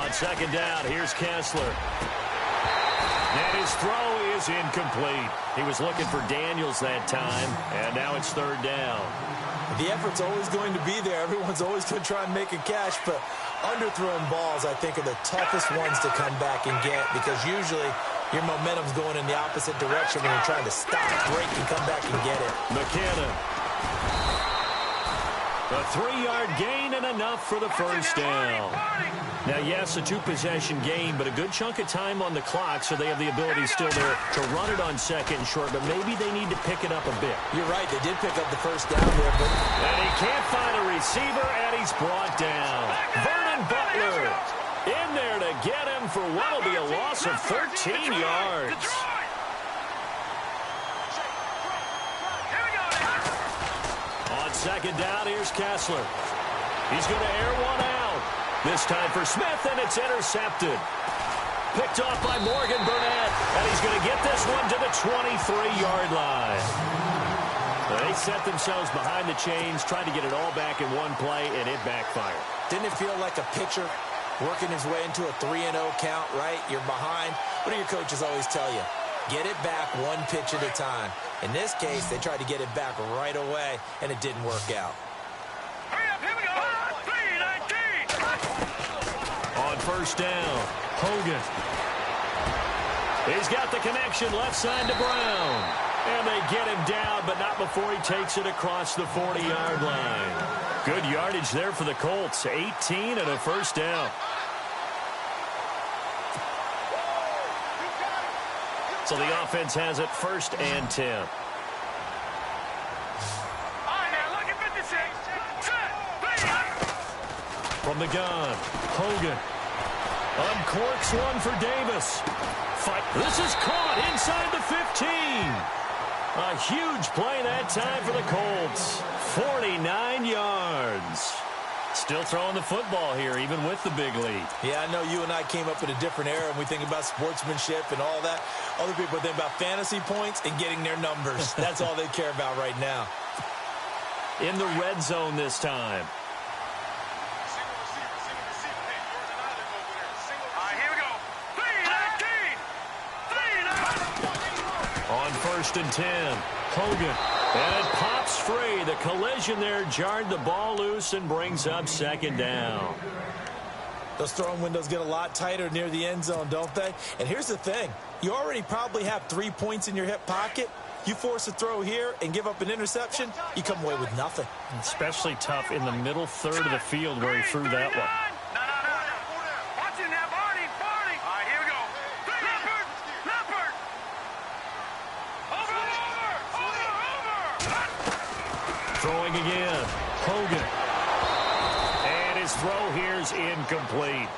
Speaker 4: On second down, here's Kessler. And his throw is incomplete. He was looking for Daniels that time, and now it's third down.
Speaker 5: The effort's always going to be there. Everyone's always going to try and make a catch, but underthrown balls, I think, are the toughest ones to come back and get because usually your momentum's going in the opposite direction when you're trying to stop, break, and come back and get it.
Speaker 4: McKinnon. A 3-yard gain and enough for the first down. Now, yes, a 2-possession game, but a good chunk of time on the clock, so they have the ability still there to run it on second and short, but maybe they need to pick it up a bit.
Speaker 5: You're right. They did pick up the first down there. But...
Speaker 4: And he can't find a receiver, and he's brought down. Vernon Butler in there to get him for what will be a loss of 13 yards. On second down, here's Kessler. He's going to air one out. This time for Smith, and it's intercepted. Picked off by Morgan Burnett, and he's going to get this one to the 23-yard line. They set themselves behind the chains, tried to get it all back in one play, and it backfired.
Speaker 5: Didn't it feel like a pitcher working his way into a 3-0 count, right? You're behind. What do your coaches always tell you? Get it back one pitch at a time. In this case, they tried to get it back right away, and it didn't work out.
Speaker 6: Hurry up, here we go. 3-19.
Speaker 4: On first down, Hogan. He's got the connection left side to Brown. And they get him down, but not before he takes it across the 40-yard line. Good yardage there for the Colts. 18 and a first down. So the offense has it first and 10.
Speaker 6: All right, now look at 56.
Speaker 4: From the gun, Hogan. Uncorks one for Davis. Fight. This is caught inside the 15. A huge play that time for the Colts. 49 yards. Still throwing the football here, even with the big lead.
Speaker 5: Yeah, I know you and I came up in a different era, and we think about sportsmanship and all that. Other people think about fantasy points and getting their numbers. That's all they care about right now.
Speaker 4: In the red zone this time.
Speaker 6: All right, here we go. 3-19.
Speaker 4: On first and 10, Hogan. And it pops free. The collision there jarred the ball loose and brings up second down.
Speaker 5: Those throwing windows get a lot tighter near the end zone, don't they? And here's the thing. You already probably have 3 points in your hip pocket. You force a throw here and give up an interception, you come away with nothing.
Speaker 4: Especially tough in the middle third of the field where he threw that one.
Speaker 6: No. Watch it now, Barney. All right, here we go. Leopard. Over.
Speaker 4: Throwing again. Hogan. And his throw here's incomplete.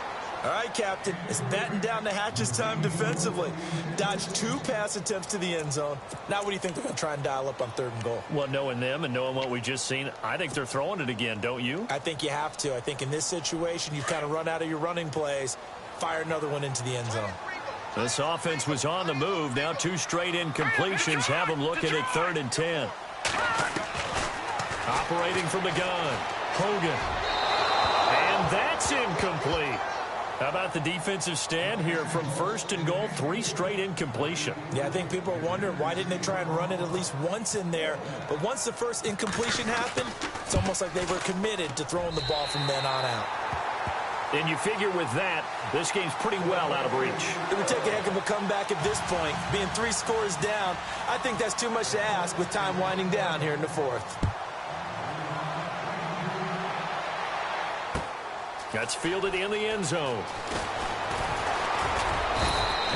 Speaker 5: All right, Captain, it's batten down the hatches time defensively. Dodged 2 pass attempts to the end zone. Now what do you think they're going to try and dial up on 3rd and goal?
Speaker 4: Well, knowing them and knowing what we just seen, I think they're throwing it again, don't you?
Speaker 5: I think you have to. I think in this situation, you've kind of run out of your running plays. Fire another one into the end zone.
Speaker 4: This offense was on the move. Now 2 straight incompletions have them looking at 3rd and 10. Operating from the gun, Hogan. And that's incomplete. How about the defensive stand here from 1st and goal, 3 straight incompletion?
Speaker 5: Yeah, I think people are wondering why didn't they try and run it at least once in there. But once the first incompletion happened, it's almost like they were committed to throwing the ball from then on out.
Speaker 4: And you figure with that, this game's pretty well out of reach.
Speaker 5: It would take a heck of a comeback at this point. Being 3 scores down, I think that's too much to ask with time winding down here in the 4th.
Speaker 4: That's fielded in the end zone.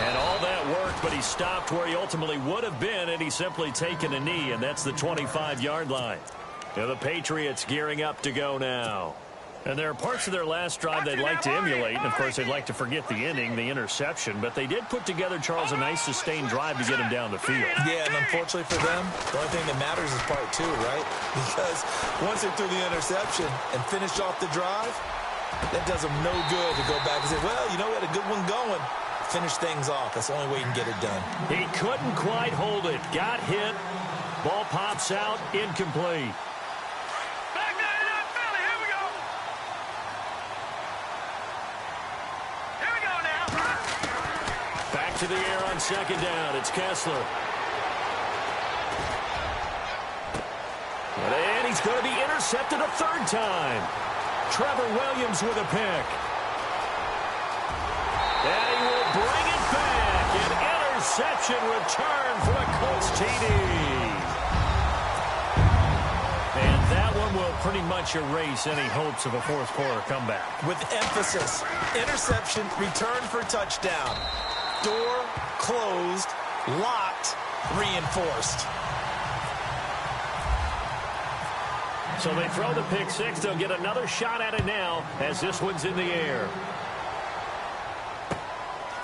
Speaker 4: And all that worked, but he stopped where he ultimately would have been had he simply taken a knee, and that's the 25-yard line. Now the Patriots gearing up to go now. And there are parts of their last drive they'd like to emulate, and of course they'd like to forget the inning, the interception, but they did put together, Charles, a nice sustained drive to get him down the field.
Speaker 5: Yeah, and unfortunately for them, the only thing that matters is part 2, right? Because once they threw the interception and finished off the drive, that does them no good to go back and say, well, you know, we had a good one going. Finish things off. That's the only way you can get it done.
Speaker 4: He couldn't quite hold it. Got hit. Ball pops out. Incomplete.
Speaker 6: Back 99 Philly, here we go. Here we go now.
Speaker 4: Back to the air on 2nd down. It's Kessler. And he's going to be intercepted a 3rd time. Trevor Williams with a pick. And he will bring it back. An interception return for the Colts TD. And that one will pretty much erase any hopes of a 4th quarter comeback.
Speaker 5: With emphasis, interception, return for touchdown. Door closed, locked, reinforced.
Speaker 4: So they throw the pick 6. They'll get another shot at it now as this one's in the air.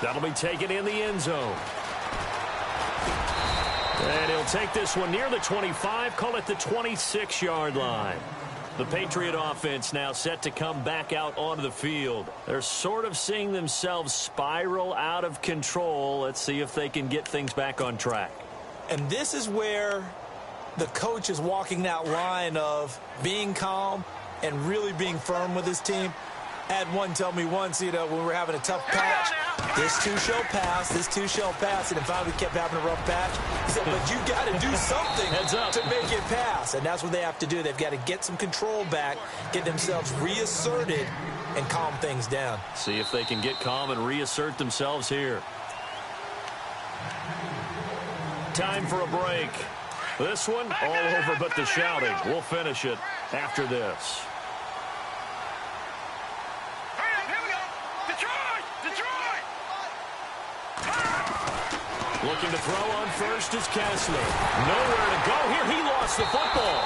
Speaker 4: That'll be taken in the end zone. And he'll take this one near the 25, call it the 26-yard line. The Patriot offense now set to come back out onto the field. They're sort of seeing themselves spiral out of control. Let's see if they can get things back on track.
Speaker 5: And this is where the coach is walking that line of being calm and really being firm with his team. I had one tell me once, when we were having a tough patch, this too shall pass, this too shall pass, and if finally kept having a rough patch, he said, but you got to do something to make it pass, and that's what they have to do. They've got to get some control back, get themselves reasserted, and calm things down.
Speaker 4: See if they can get calm and reassert themselves here. Time for a break. This one, all over but the shouting. We'll finish it after this.
Speaker 6: Here we go. Detroit! Detroit!
Speaker 4: Looking to throw on first is Kessler. Nowhere to go here. He lost the football.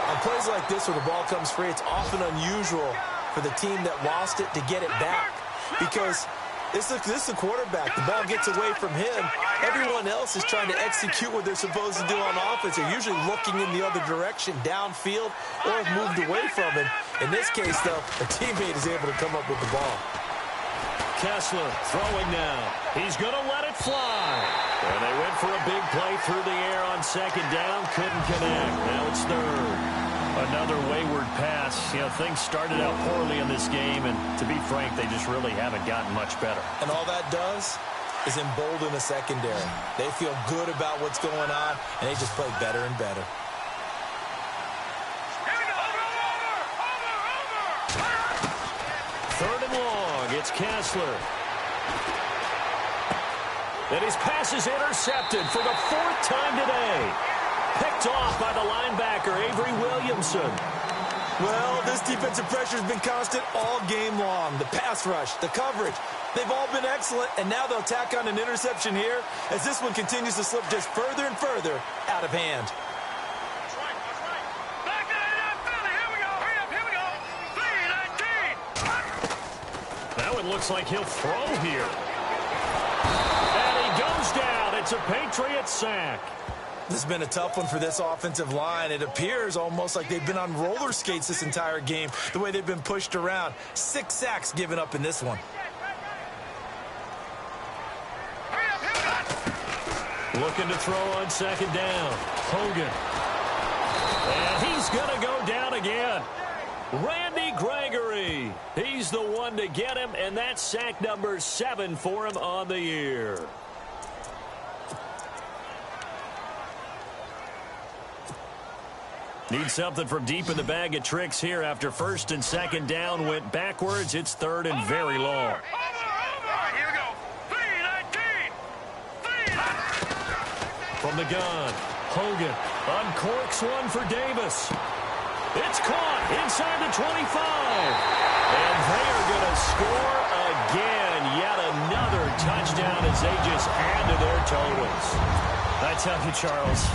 Speaker 5: On plays like this where the ball comes free, it's often unusual for the team that lost it to get it back. Because this is the quarterback. The ball gets away from him. Everyone else is trying to execute what they're supposed to do on offense. They're usually looking in the other direction, downfield, or have moved away from him. In this case, though, a teammate is able to come up with the ball.
Speaker 4: Kessler throwing now. He's going to let it fly. And they went for a big play through the air on 2nd down. Couldn't connect. Now it's 3rd. Another wayward pass. Things started out poorly in this game, and to be frank, they just really haven't gotten much better.
Speaker 5: And all that does is embolden the secondary. They feel good about what's going on, and they just play better and better.
Speaker 6: Here we go. Over!
Speaker 4: 3rd and long. It's Kessler. And his pass is intercepted for the 4th time today. Picked off by the linebacker, Avery Williamson.
Speaker 5: Well, this defensive pressure has been constant all game long. The pass rush, the coverage, they've all been excellent, and now they'll tack on an interception here as this one continues to slip just further and further out of hand.
Speaker 6: That's right, that's right. Back 99 Philly, here we go. Hurry up, here we go. 3-19.
Speaker 4: That one looks like he'll throw here. And he goes down. It's a Patriot sack.
Speaker 5: This has been a tough one for this offensive line. It appears almost like they've been on roller skates this entire game, the way they've been pushed around. 6 sacks given up in this one.
Speaker 6: Hurry up, here we go.
Speaker 4: Looking to throw on 2nd down. Hogan. is going to go down again. Randy Gregory. He's the one to get him, and that's sack number 7 for him on the year. Need something from deep in the bag of tricks here after first and second down went backwards. It's third and very long.
Speaker 6: Here we go. 3-19.
Speaker 4: From the gun, Hogan uncorks one for Davis. It's caught inside the 25. And they are going to score again. Yet another touchdown as they just add to their totals. I tell you, Charles,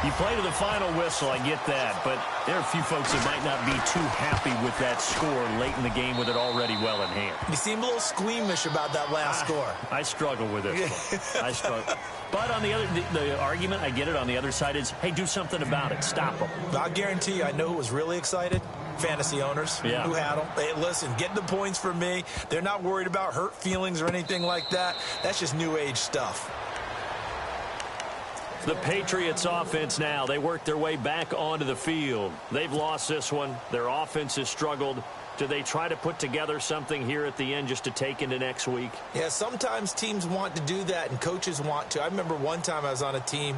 Speaker 4: you play to the final whistle, I get that, but there are a few folks that might not be too happy with that score late in the game with it already well in hand.
Speaker 5: You seem a little squeamish about that last score.
Speaker 4: I struggle with it. I struggle. But on the argument, I get it, on the other side is, hey, do something about it. Stop them.
Speaker 5: I'll guarantee you, I know who was really excited. Fantasy owners who had them. Hey, listen, get the points for me. They're not worried about hurt feelings or anything like that. That's just new age stuff.
Speaker 4: The Patriots offense now, they work their way back onto the field. They've lost this one. Their offense has struggled. Do they try to put together something here at the end just to take into next week?
Speaker 5: Yeah, sometimes teams want to do that and coaches want to. I remember one time I was on a team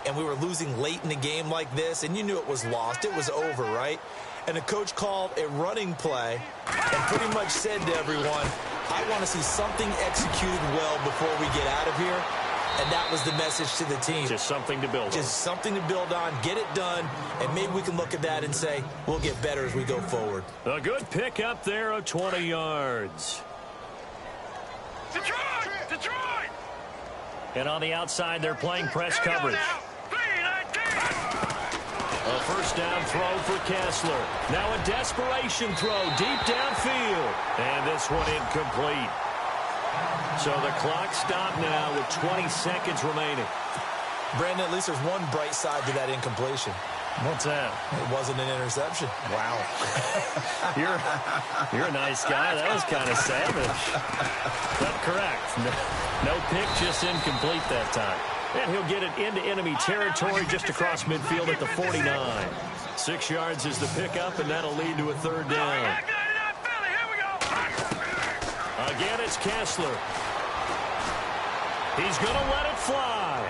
Speaker 5: and we were losing late in the game like this, and you knew it was lost. It was over, right? And the coach called a running play and pretty much said to everyone, I want to see something executed well before we get out of here. And that was the message to the team.
Speaker 4: Just something to build on.
Speaker 5: Just something to build on, get it done, and maybe we can look at that and say, we'll get better as we go forward.
Speaker 4: A good pick up there of 20 yards.
Speaker 6: Detroit! Detroit!
Speaker 4: And on the outside, they're playing press coverage. A first down throw for Kessler. Now a desperation throw deep downfield. And this one incomplete. So the clock stopped now with 20 seconds remaining.
Speaker 5: Brandon, at least there's one bright side to that incompletion.
Speaker 4: What's that?
Speaker 5: It wasn't an interception.
Speaker 4: Wow. You're a nice guy. That was kind of savage. But correct. No pick, just incomplete that time. And he'll get it into enemy territory just across midfield at the 49. 6 yards is the pickup, and that'll lead to a third down. Again, it's Kessler. He's going to let it fly.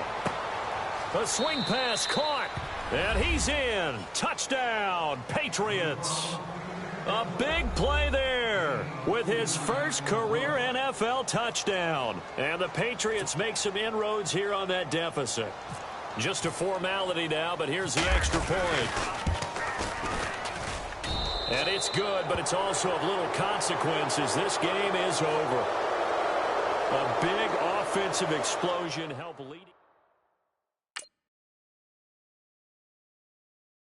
Speaker 4: A swing pass caught. And he's in. Touchdown, Patriots. A big play there with his first career NFL touchdown. And the Patriots make some inroads here on that deficit. Just a formality now, but here's the extra point. And it's good, but it's also of little consequences. This game is over. A big offensive explosion helped lead.